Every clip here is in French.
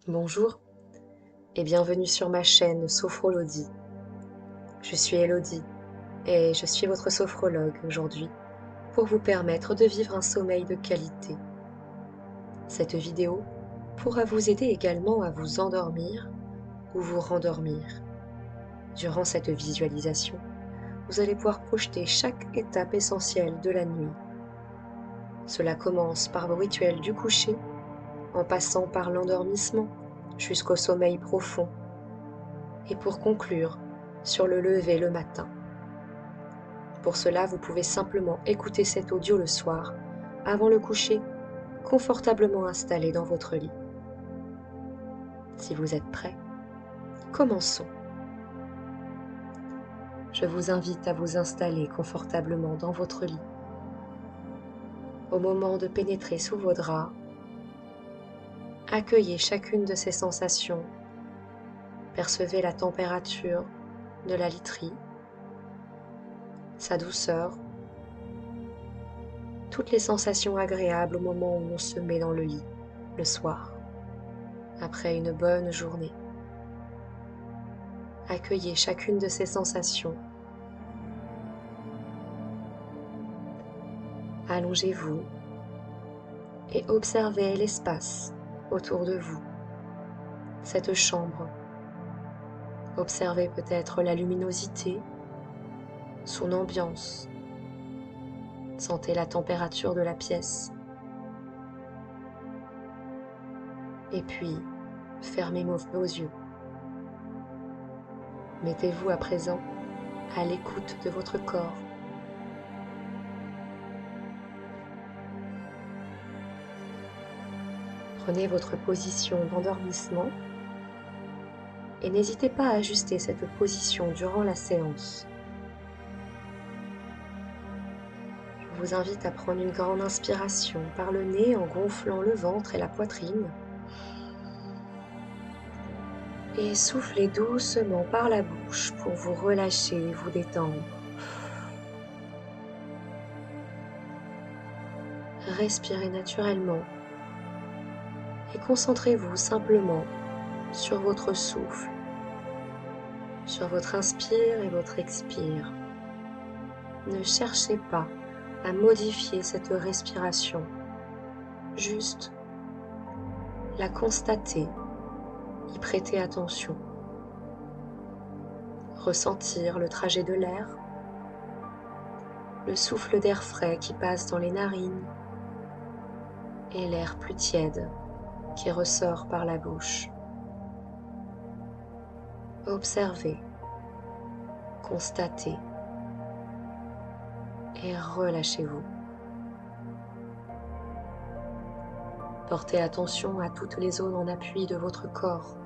Bonjour et bienvenue sur ma chaîne Sophrolodie. Je suis Elodie et je suis votre sophrologue aujourd'hui pour vous permettre de vivre un sommeil de qualité. Cette vidéo pourra vous aider également à vous endormir ou vous rendormir. Durant cette visualisation, vous allez pouvoir projeter chaque étape essentielle de la nuit. Cela commence par vos rituels du coucher, en passant par l'endormissement jusqu'au sommeil profond, et pour conclure sur le lever le matin. Pour cela, vous pouvez simplement écouter cet audio le soir, avant le coucher, confortablement installé dans votre lit. Si vous êtes prêt, commençons. Je vous invite à vous installer confortablement dans votre lit. Au moment de pénétrer sous vos draps, accueillez chacune de ces sensations. Percevez la température de la literie, sa douceur, toutes les sensations agréables au moment où on se met dans le lit, le soir, après une bonne journée. Accueillez chacune de ces sensations. Allongez-vous et observez l'espace autour de vous, cette chambre. Observez peut-être la luminosité, son ambiance. Sentez la température de la pièce. Et puis, fermez vos yeux. Mettez-vous à présent à l'écoute de votre corps. Prenez votre position d'endormissement et n'hésitez pas à ajuster cette position durant la séance. Je vous invite à prendre une grande inspiration par le nez en gonflant le ventre et la poitrine. Et soufflez doucement par la bouche pour vous relâcher et vous détendre. Respirez naturellement et concentrez-vous simplement sur votre souffle, sur votre inspire et votre expire. Ne cherchez pas à modifier cette respiration, juste la constater, y prêter attention. Ressentir le trajet de l'air, le souffle d'air frais qui passe dans les narines et l'air plus tiède qui ressort par la bouche. Observez, constatez et relâchez-vous. Portez attention à toutes les zones en appui de votre corps.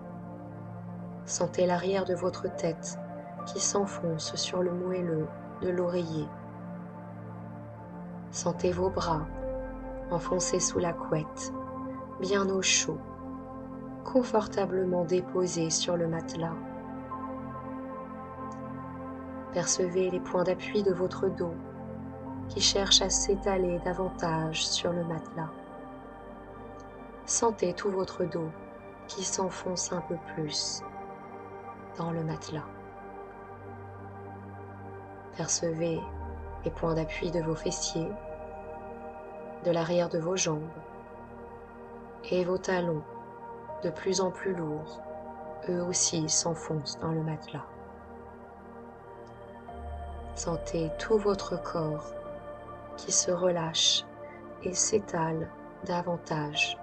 Sentez l'arrière de votre tête qui s'enfonce sur le moelleux de l'oreiller. Sentez vos bras enfoncés sous la couette, bien au chaud, confortablement déposés sur le matelas. Percevez les points d'appui de votre dos qui cherchent à s'étaler davantage sur le matelas. Sentez tout votre dos qui s'enfonce un peu plus dans le matelas. Percevez les points d'appui de vos fessiers, de l'arrière de vos jambes et vos talons de plus en plus lourds, eux aussi s'enfoncent dans le matelas. Sentez tout votre corps qui se relâche et s'étale davantage.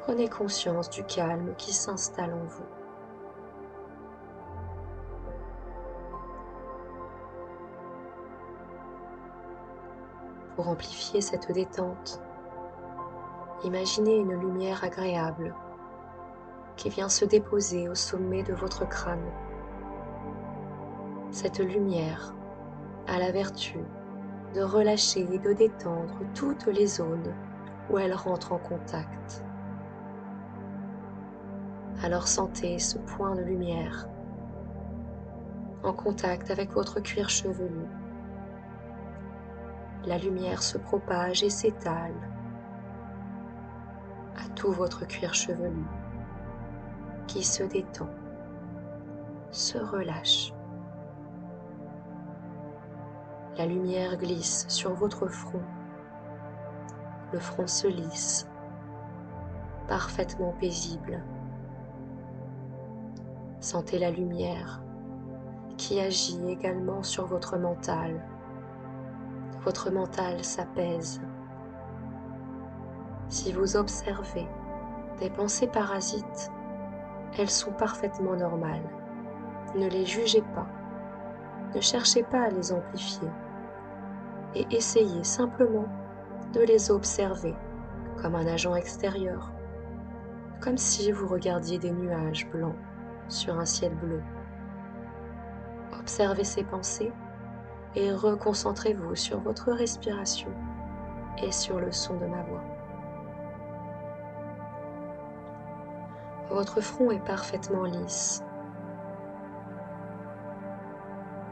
Prenez conscience du calme qui s'installe en vous. Pour amplifier cette détente, imaginez une lumière agréable qui vient se déposer au sommet de votre crâne. Cette lumière a la vertu de relâcher et de détendre toutes les zones où elle rentre en contact. Alors sentez ce point de lumière en contact avec votre cuir chevelu. La lumière se propage et s'étale à tout votre cuir chevelu qui se détend, se relâche. La lumière glisse sur votre front. Le front se lisse, parfaitement paisible. Sentez la lumière qui agit également sur votre mental. Votre mental s'apaise. Si vous observez des pensées parasites, elles sont parfaitement normales. Ne les jugez pas. Ne cherchez pas à les amplifier. Et essayez simplement de les observer comme un agent extérieur, comme si vous regardiez des nuages blancs sur un ciel bleu. Observez ces pensées et reconcentrez-vous sur votre respiration et sur le son de ma voix. Votre front est parfaitement lisse.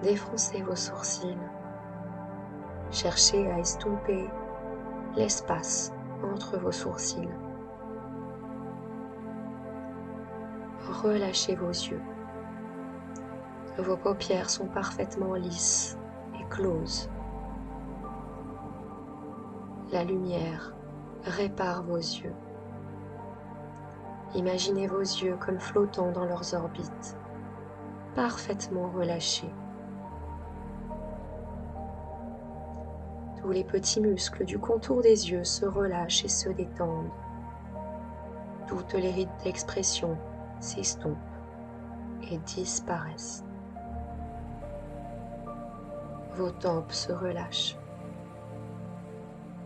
Défroncez vos sourcils. Cherchez à estomper l'espace entre vos sourcils. Relâchez vos yeux. Vos paupières sont parfaitement lisses et closes. La lumière répare vos yeux. Imaginez vos yeux comme flottant dans leurs orbites, parfaitement relâchés. Tous les petits muscles du contour des yeux se relâchent et se détendent. Toutes les rides d'expression s'estompent et disparaissent. Vos tempes se relâchent.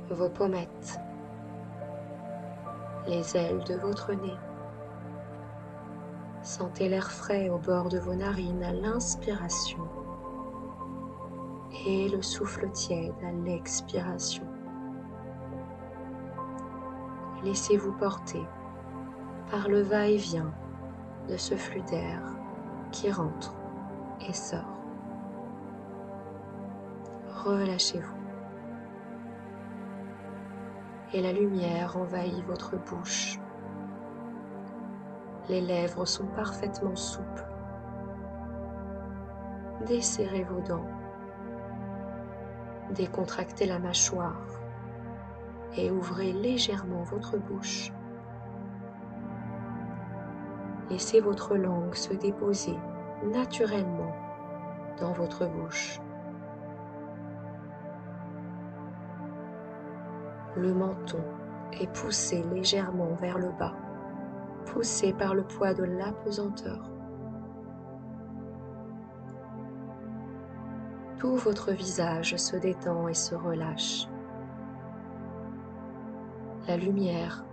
Vos pommettes, les ailes de votre nez. Sentez l'air frais au bord de vos narines à l'inspiration et le souffle tiède à l'expiration. Laissez-vous porter par le va-et-vient de ce flux d'air qui rentre et sort. Relâchez-vous. Et la lumière envahit votre bouche. Les lèvres sont parfaitement souples. Desserrez vos dents. Décontractez la mâchoire et ouvrez légèrement votre bouche. Laissez votre langue se déposer naturellement dans votre bouche. Le menton est poussé légèrement vers le bas, poussé par le poids de l'apesanteur. Tout votre visage se détend et se relâche. La lumière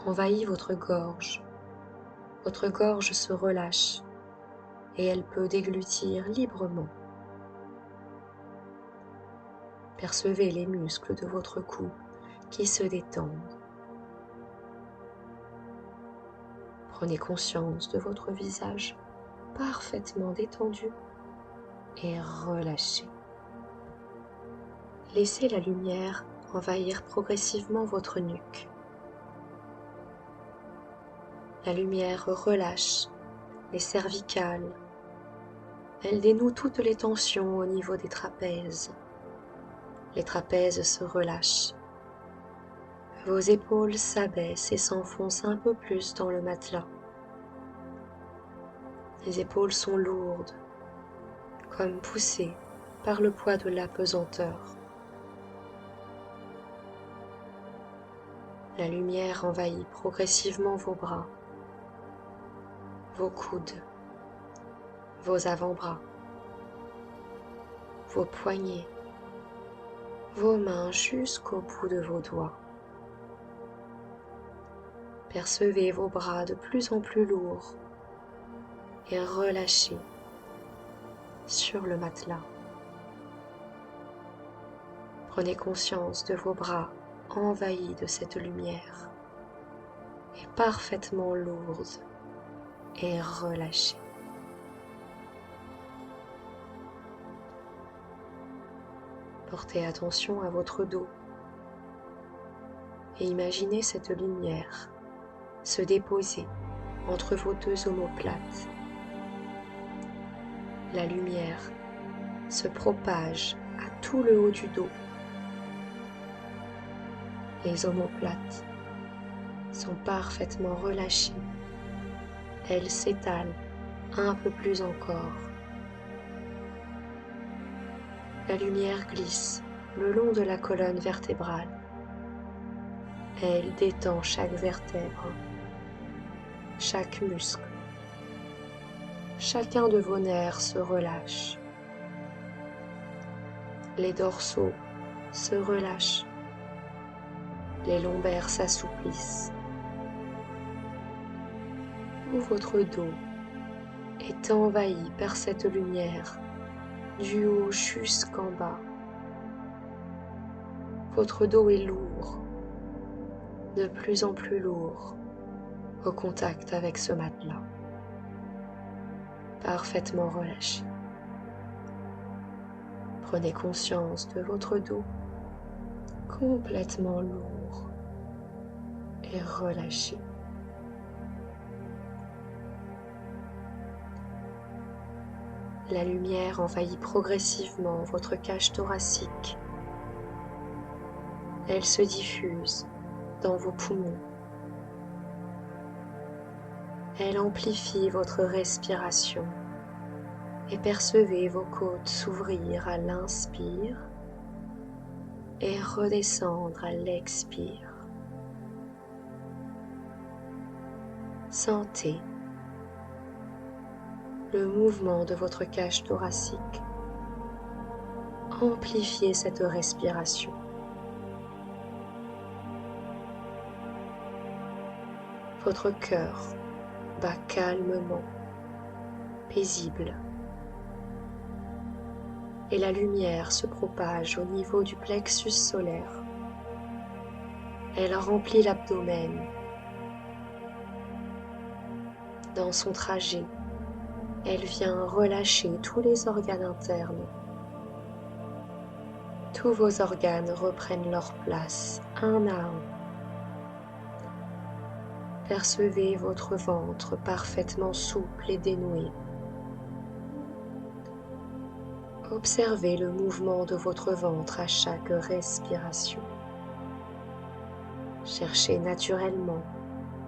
envahit votre gorge. Votre gorge se relâche et elle peut déglutir librement. Percevez les muscles de votre cou qui se détendent. Prenez conscience de votre visage parfaitement détendu et relâché. Laissez la lumière envahir progressivement votre nuque. La lumière relâche les cervicales. Elle dénoue toutes les tensions au niveau des trapèzes. Les trapèzes se relâchent. Vos épaules s'abaissent et s'enfoncent un peu plus dans le matelas. Les épaules sont lourdes, comme poussées par le poids de l'apesanteur. La lumière envahit progressivement vos bras, vos coudes, vos avant-bras, vos poignets, vos mains jusqu'au bout de vos doigts. Percevez vos bras de plus en plus lourds et relâchés sur le matelas. Prenez conscience de vos bras envahis de cette lumière et parfaitement lourde et relâchée. Portez attention à votre dos et imaginez cette lumière se déposer entre vos deux omoplates. La lumière se propage à tout le haut du dos. Les omoplates sont parfaitement relâchées. Elles s'étalent un peu plus encore. La lumière glisse le long de la colonne vertébrale. Elle détend chaque vertèbre, chaque muscle. Chacun de vos nerfs se relâche. Les dorsaux se relâchent. Les lombaires s'assouplissent. Tout votre dos est envahi par cette lumière du haut jusqu'en bas. Votre dos est lourd, de plus en plus lourd, au contact avec ce matelas, parfaitement relâché. Prenez conscience de votre dos, complètement lourd et relâché. La lumière envahit progressivement votre cage thoracique. Elle se diffuse dans vos poumons. Elle amplifie votre respiration et percevez vos côtes s'ouvrir à l'inspire et redescendre à l'expire. Sentez le mouvement de votre cage thoracique. Amplifiez cette respiration. Votre cœur bat calmement, paisible. Et la lumière se propage au niveau du plexus solaire. Elle remplit l'abdomen. Dans son trajet, elle vient relâcher tous les organes internes. Tous vos organes reprennent leur place, un à un. Percevez votre ventre parfaitement souple et dénoué. Observez le mouvement de votre ventre à chaque respiration. Cherchez naturellement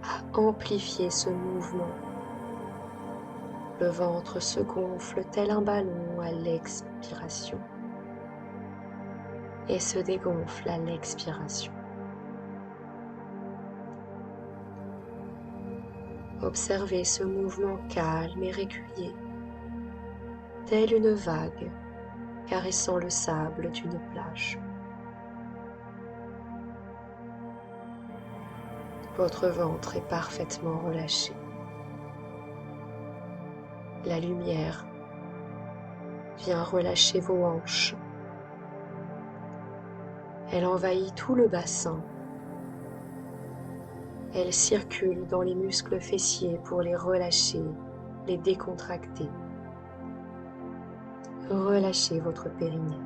à amplifier ce mouvement. Le ventre se gonfle tel un ballon à l'expiration et se dégonfle à l'expiration. Observez ce mouvement calme et régulier, tel une vague caressant le sable d'une plage. Votre ventre est parfaitement relâché. La lumière vient relâcher vos hanches. Elle envahit tout le bassin. Elle circule dans les muscles fessiers pour les relâcher, les décontracter. Relâchez votre périnée.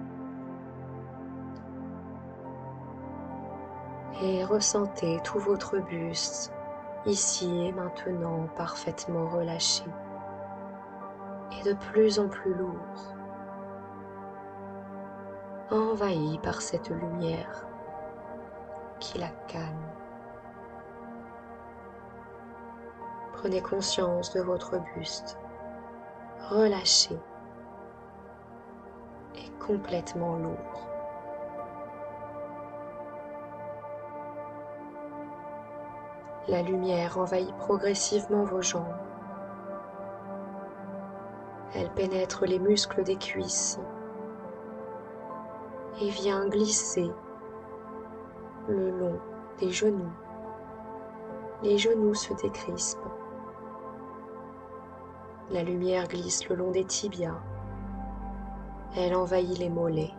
Et ressentez tout votre buste, ici et maintenant, parfaitement relâché et de plus en plus lourd, envahi par cette lumière qui la calme. Prenez conscience de votre buste, relâché et complètement lourd. La lumière envahit progressivement vos jambes. Elle pénètre les muscles des cuisses et vient glisser le long des genoux. Les genoux se décrispent. La lumière glisse le long des tibias. Elle envahit les mollets.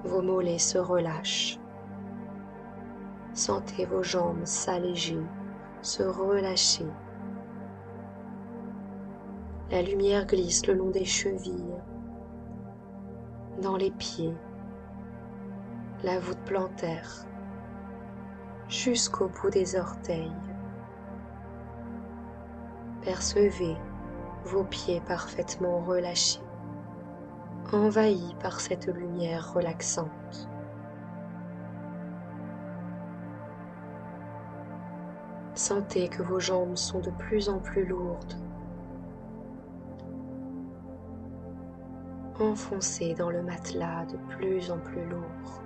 Vos mollets se relâchent. Sentez vos jambes s'alléger, se relâcher. La lumière glisse le long des chevilles, dans les pieds, la voûte plantaire, jusqu'au bout des orteils. Percevez vos pieds parfaitement relâchés, envahis par cette lumière relaxante. Sentez que vos jambes sont de plus en plus lourdes. Enfoncez dans le matelas de plus en plus lourd.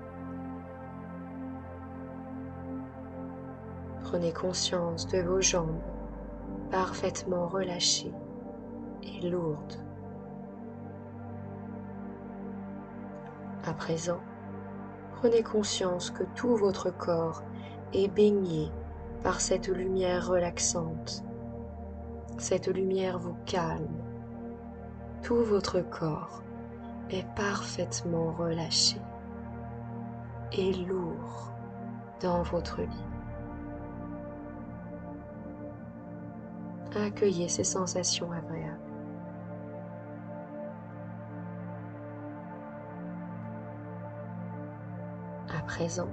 Prenez conscience de vos jambes parfaitement relâchées et lourdes. À présent, prenez conscience que tout votre corps est baigné par cette lumière relaxante. Cette lumière vous calme. Tout votre corps est parfaitement relâché et lourd dans votre lit. Accueillez ces sensations agréables. À présent,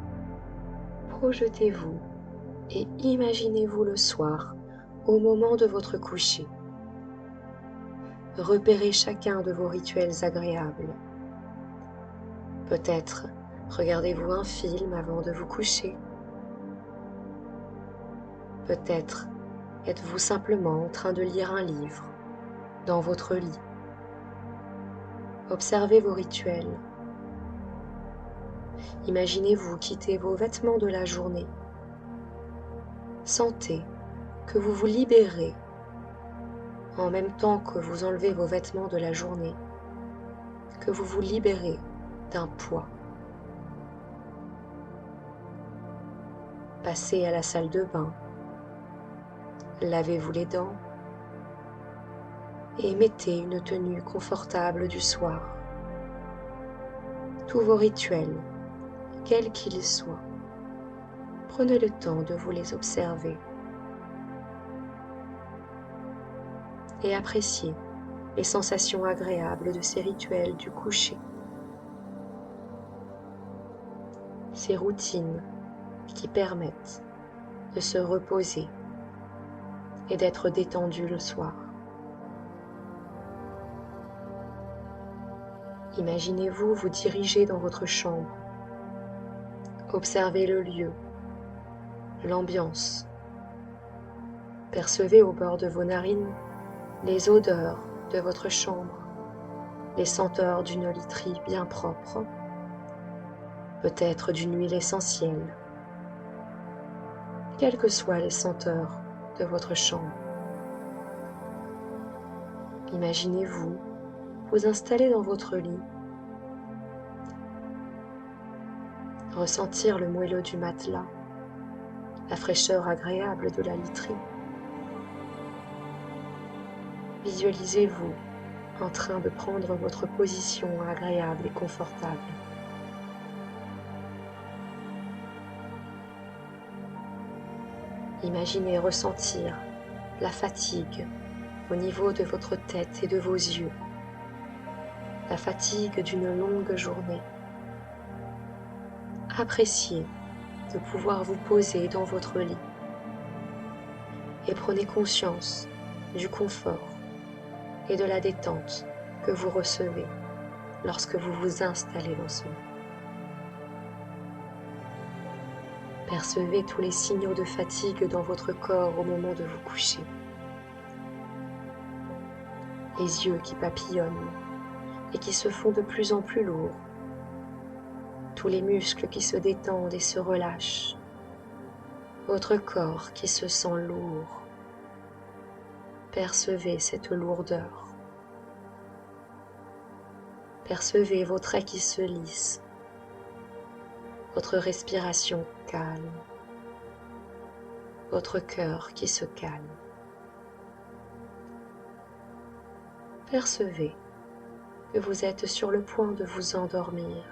projetez-vous et imaginez-vous le soir au moment de votre coucher. Repérez chacun de vos rituels agréables. Peut-être regardez-vous un film avant de vous coucher. Peut-être êtes-vous simplement en train de lire un livre dans votre lit. Observez vos rituels. Imaginez-vous quitter vos vêtements de la journée. Sentez que vous vous libérez en même temps que vous enlevez vos vêtements de la journée, que vous vous libérez d'un poids. Passez à la salle de bain, lavez-vous les dents et mettez une tenue confortable du soir. Tous vos rituels, quels qu'ils soient, prenez le temps de vous les observer et appréciez les sensations agréables de ces rituels du coucher. Ces routines qui permettent de se reposer et d'être détendu le soir. Imaginez-vous vous diriger dans votre chambre. Observez le lieu, l'ambiance. Percevez au bord de vos narines les odeurs de votre chambre, les senteurs d'une literie bien propre, peut-être d'une huile essentielle, quelles que soient les senteurs de votre chambre. Imaginez-vous vous installer dans votre lit, ressentir le moelleux du matelas, la fraîcheur agréable de la literie. Visualisez-vous en train de prendre votre position agréable et confortable. Imaginez ressentir la fatigue au niveau de votre tête et de vos yeux, la fatigue d'une longue journée. Appréciez de pouvoir vous poser dans votre lit et prenez conscience du confort et de la détente que vous recevez lorsque vous vous installez dans ce lit. Percevez tous les signaux de fatigue dans votre corps au moment de vous coucher. Les yeux qui papillonnent et qui se font de plus en plus lourds. Tous les muscles qui se détendent et se relâchent. Votre corps qui se sent lourd. Percevez cette lourdeur. Percevez vos traits qui se lissent. Votre respiration calme. Votre cœur qui se calme. Percevez que vous êtes sur le point de vous endormir.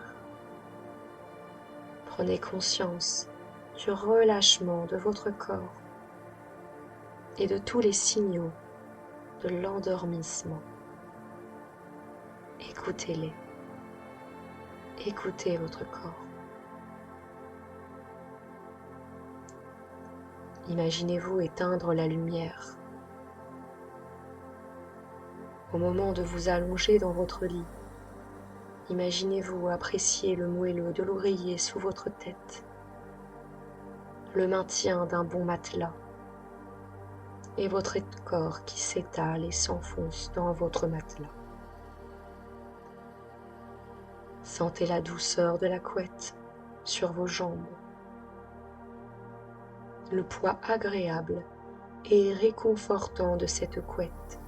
Prenez conscience du relâchement de votre corps et de tous les signaux de l'endormissement. Écoutez-les. Écoutez votre corps. Imaginez-vous éteindre la lumière. Au moment de vous allonger dans votre lit, imaginez-vous apprécier le moelleux de l'oreiller sous votre tête, le maintien d'un bon matelas et votre corps qui s'étale et s'enfonce dans votre matelas. Sentez la douceur de la couette sur vos jambes, le poids agréable et réconfortant de cette couette,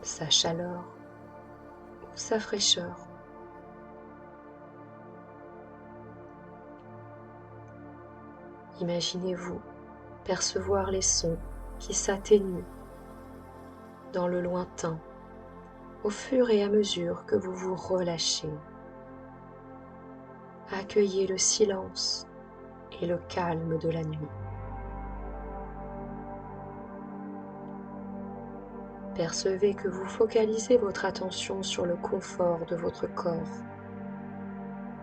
sa chaleur ou sa fraîcheur. Imaginez-vous percevoir les sons qui s'atténuent dans le lointain au fur et à mesure que vous vous relâchez. Accueillez le silence et le calme de la nuit. Percevez que vous focalisez votre attention sur le confort de votre corps,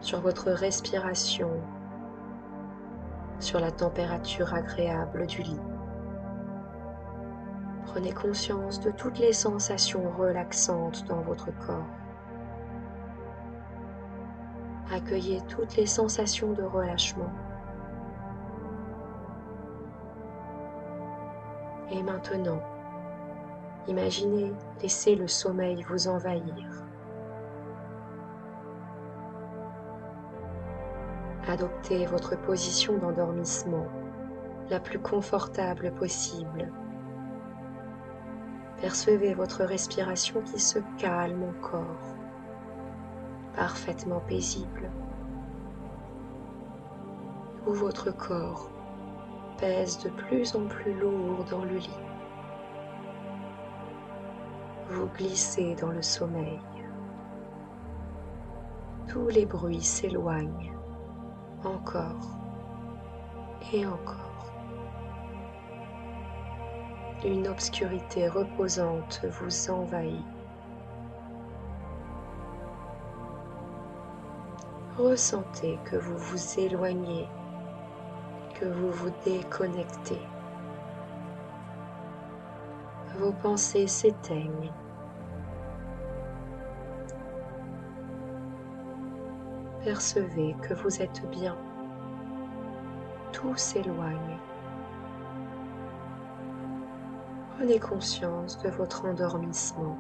sur votre respiration, sur la température agréable du lit. Prenez conscience de toutes les sensations relaxantes dans votre corps. Accueillez toutes les sensations de relâchement. Et maintenant, imaginez laisser le sommeil vous envahir. Adoptez votre position d'endormissement la plus confortable possible. Percevez votre respiration qui se calme encore, parfaitement paisible, où votre corps pèse de plus en plus lourd dans le lit. Vous glissez dans le sommeil. Tous les bruits s'éloignent, encore et encore. Une obscurité reposante vous envahit. Ressentez que vous vous éloignez, que vous vous déconnectez. Vos pensées s'éteignent. Percevez que vous êtes bien. Tout s'éloigne. Prenez conscience de votre endormissement.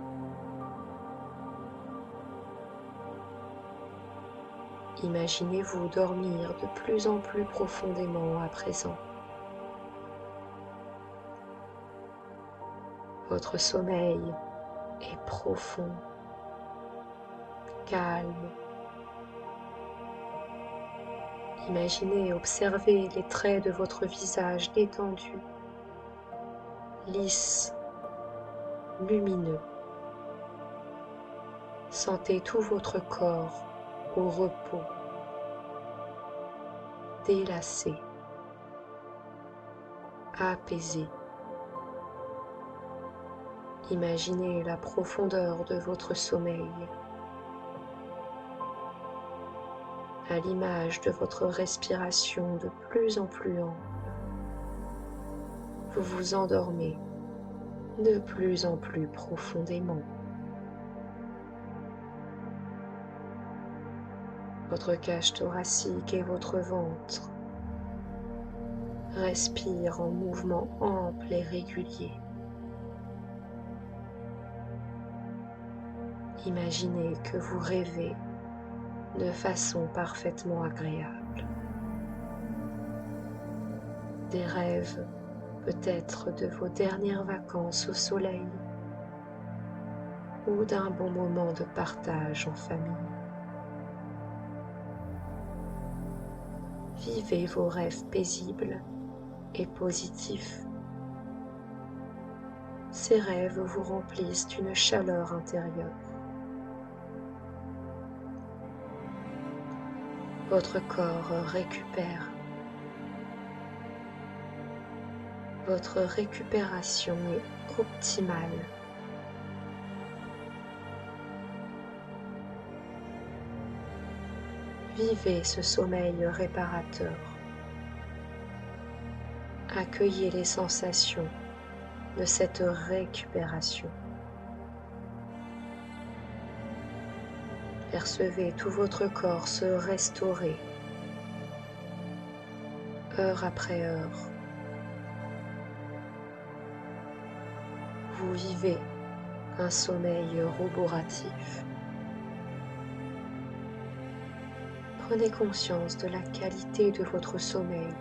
Imaginez-vous dormir de plus en plus profondément à présent. Votre sommeil est profond, calme. Imaginez et observez les traits de votre visage détendu, lisse, lumineux. Sentez tout votre corps au repos, délassé, apaisé. Imaginez la profondeur de votre sommeil, à l'image de votre respiration de plus en plus ample. Vous vous endormez de plus en plus profondément. Votre cage thoracique et votre ventre respirent en mouvement ample et régulier. Imaginez que vous rêvez de façon parfaitement agréable. Des rêves peut-être de vos dernières vacances au soleil ou d'un bon moment de partage en famille. Vivez vos rêves paisibles et positifs. Ces rêves vous remplissent d'une chaleur intérieure. Votre corps récupère. Votre récupération est optimale. Vivez ce sommeil réparateur. Accueillez les sensations de cette récupération. Percevez tout votre corps se restaurer, heure après heure. Vous vivez un sommeil roboratif. Prenez conscience de la qualité de votre sommeil,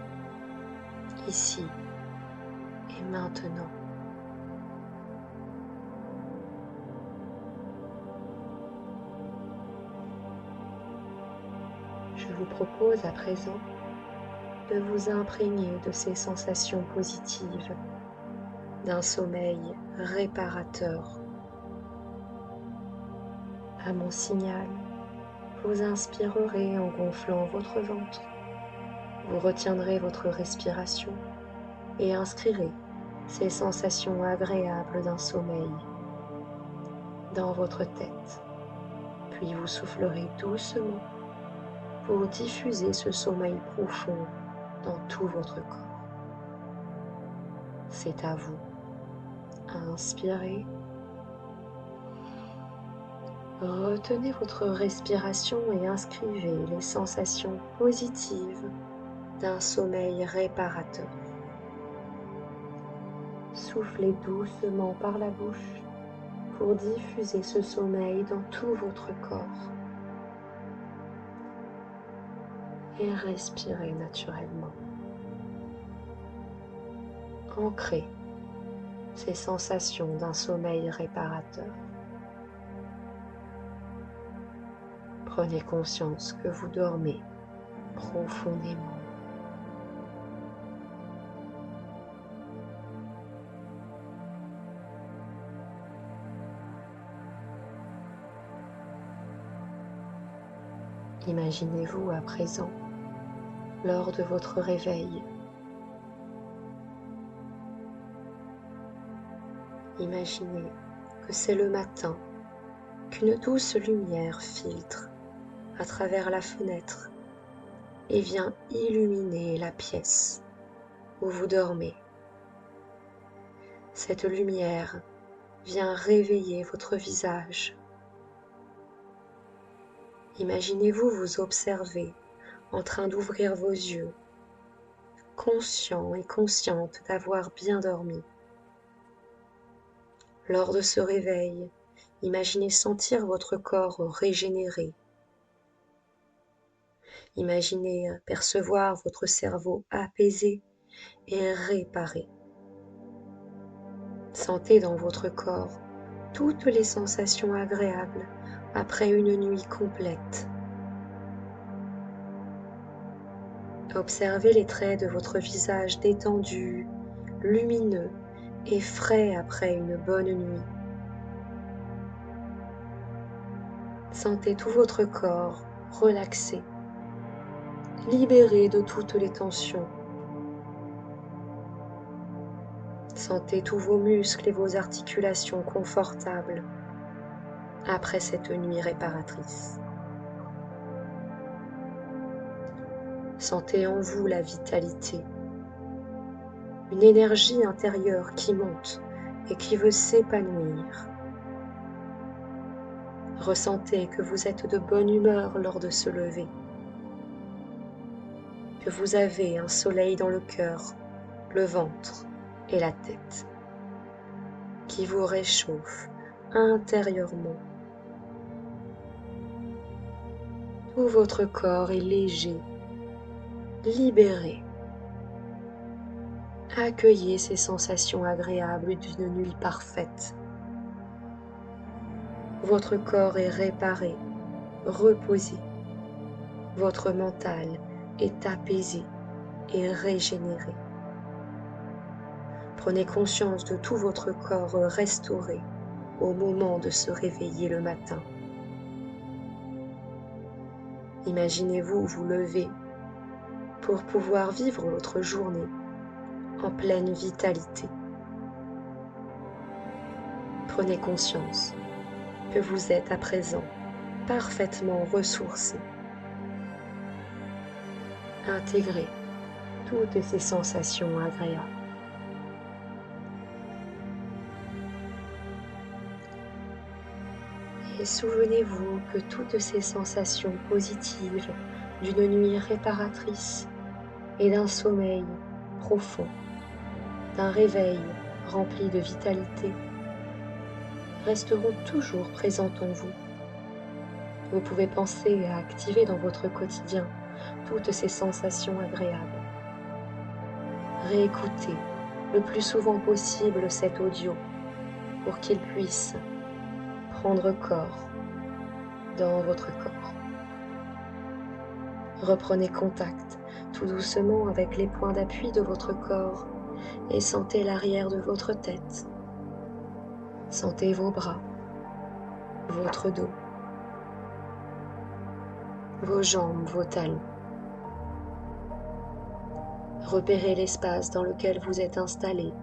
ici et maintenant. Je vous propose à présent de vous imprégner de ces sensations positives, d'un sommeil réparateur. À mon signal, vous inspirerez en gonflant votre ventre. Vous retiendrez votre respiration et inscrirez ces sensations agréables d'un sommeil dans votre tête. Puis vous soufflerez doucement pour diffuser ce sommeil profond dans tout votre corps. C'est à vous. Inspirez. Retenez votre respiration et inscrivez les sensations positives d'un sommeil réparateur. Soufflez doucement par la bouche pour diffuser ce sommeil dans tout votre corps. Et respirez naturellement. Ancrez ces sensations d'un sommeil réparateur. Prenez conscience que vous dormez profondément. Imaginez-vous à présent, lors de votre réveil, imaginez que c'est le matin, qu'une douce lumière filtre à travers la fenêtre et vient illuminer la pièce où vous dormez. Cette lumière vient réveiller votre visage. Imaginez-vous vous observer en train d'ouvrir vos yeux, conscient et consciente d'avoir bien dormi. Lors de ce réveil, imaginez sentir votre corps régénéré. Imaginez percevoir votre cerveau apaisé et réparé. Sentez dans votre corps toutes les sensations agréables après une nuit complète. Observez les traits de votre visage détendu, lumineux et frais après une bonne nuit. Sentez tout votre corps relaxé, libéré de toutes les tensions. Sentez tous vos muscles et vos articulations confortables après cette nuit réparatrice. Sentez en vous la vitalité, une énergie intérieure qui monte et qui veut s'épanouir. Ressentez que vous êtes de bonne humeur lors de ce lever, que vous avez un soleil dans le cœur, le ventre et la tête, qui vous réchauffe intérieurement. Tout votre corps est léger, libéré. Accueillez ces sensations agréables d'une nuit parfaite. Votre corps est réparé, reposé. Votre mental est apaisé et régénéré. Prenez conscience de tout votre corps restauré au moment de se réveiller le matin. Imaginez-vous vous lever pour pouvoir vivre votre journée en pleine vitalité. Prenez conscience que vous êtes à présent parfaitement ressourcé. Intégrez toutes ces sensations agréables. Et souvenez-vous que toutes ces sensations positives d'une nuit réparatrice et d'un sommeil profond, d'un réveil rempli de vitalité, resteront toujours présentes en vous. Vous pouvez penser à activer dans votre quotidien toutes ces sensations agréables. Réécoutez le plus souvent possible cet audio pour qu'il puisse prendre corps dans votre corps. Reprenez contact tout doucement avec les points d'appui de votre corps et sentez l'arrière de votre tête. Sentez vos bras, votre dos, vos jambes, vos talons. Repérez l'espace dans lequel vous êtes installé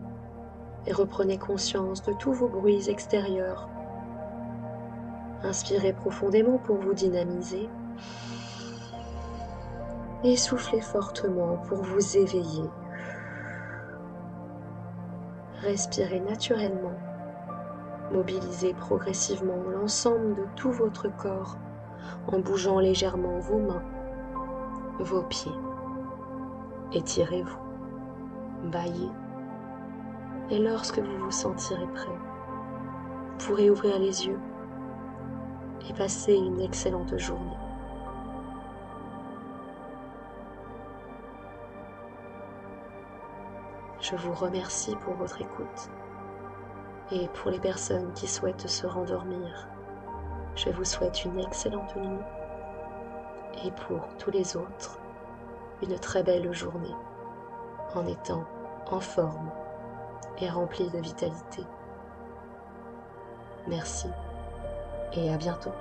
et reprenez conscience de tous vos bruits extérieurs. Inspirez profondément pour vous dynamiser et soufflez fortement pour vous éveiller. Respirez naturellement. Mobilisez progressivement l'ensemble de tout votre corps en bougeant légèrement vos mains, vos pieds. Étirez-vous, bâillez, et lorsque vous vous sentirez prêt, vous pourrez ouvrir les yeux et passer une excellente journée. Je vous remercie pour votre écoute et pour les personnes qui souhaitent se rendormir, je vous souhaite une excellente nuit et pour tous les autres, une très belle journée en étant en forme et remplie de vitalité. Merci et à bientôt.